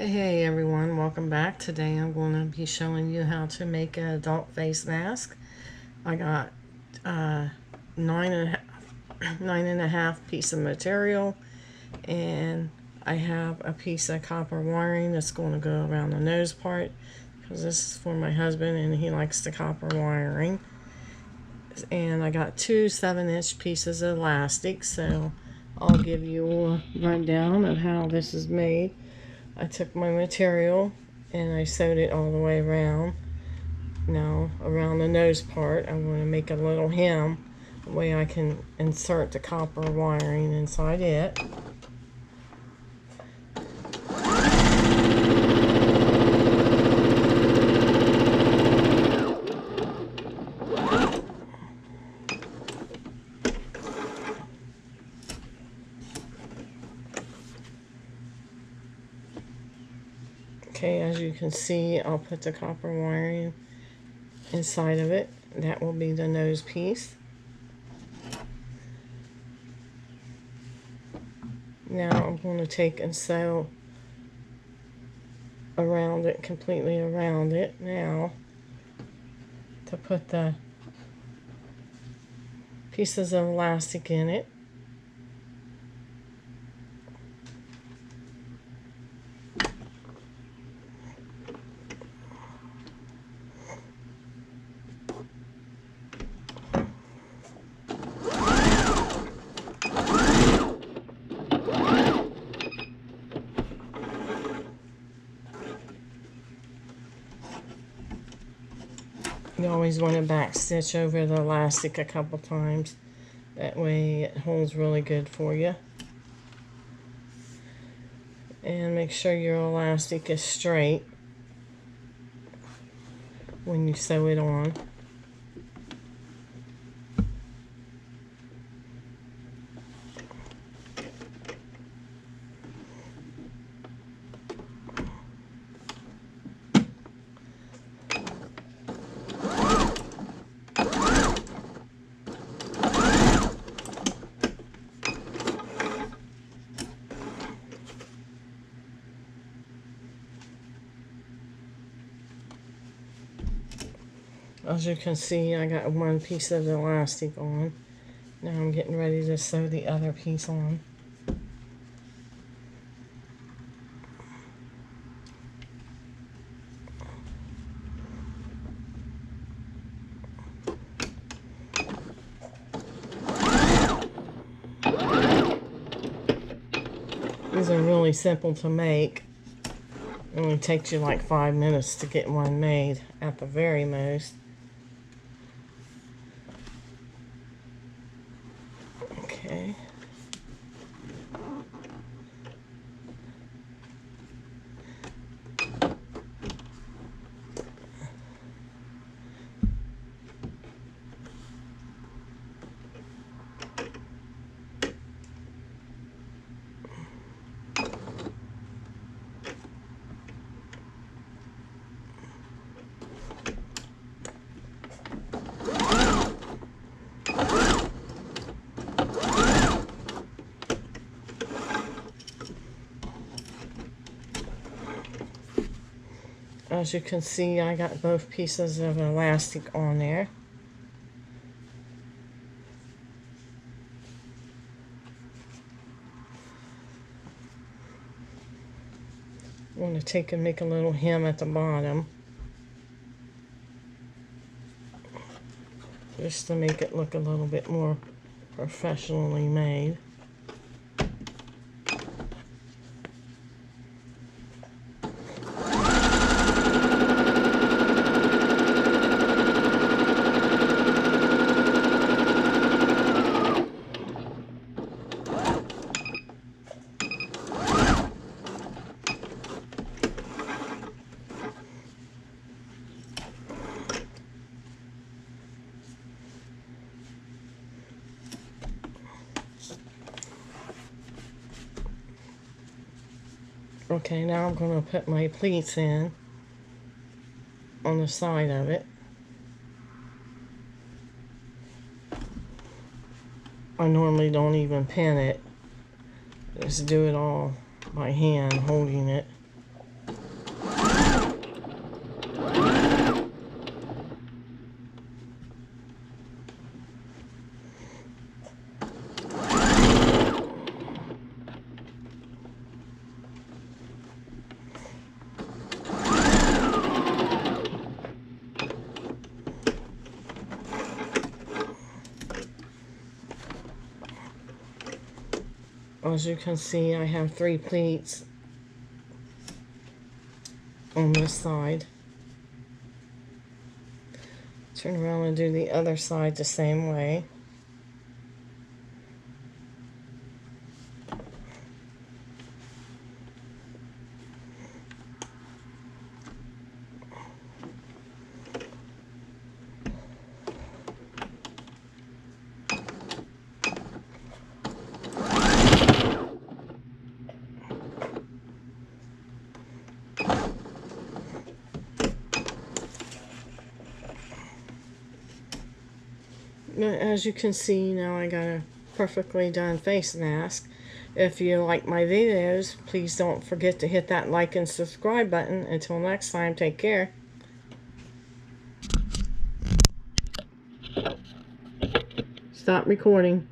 Hey everyone, welcome back. Today I'm going to be showing you how to make an adult face mask. I got uh, nine and a half piece of material, and I have a piece of copper wiring that's going to go around the nose part because this is for my husband and he likes the copper wiring. And I got two 7-inch pieces of elastic, so I'll give you a rundown of how this is made. I took my material and I sewed it all the way around. Now around the nose part I'm going to make a little hem, the way I can insert the copper wiring inside it. Okay, as you can see, I'll put the copper wiring inside of it. That will be the nose piece. Now I'm going to take and sew around it, completely around it now, to put the pieces of elastic in it. You always want to back stitch over the elastic a couple times. That way it holds really good for you. And make sure your elastic is straight when you sew it on. As you can see, I got one piece of the elastic on. Now I'm getting ready to sew the other piece on. These are really simple to make. It only takes you like 5 minutes to get one made at the very most. Okay. As you can see, I got both pieces of elastic on there. I'm going to take and make a little hem at the bottom, just to make it look a little bit more professionally made. Okay, now I'm going to put my pleats in on the side of it. I normally don't even pin it. Just do it all by hand, holding it. As you can see, I have 3 pleats on this side. Turn around and do the other side the same way. As you can see, now I got a perfectly done face mask. If you like my videos, please don't forget to hit that like and subscribe button. Until next time, take care. Stop recording.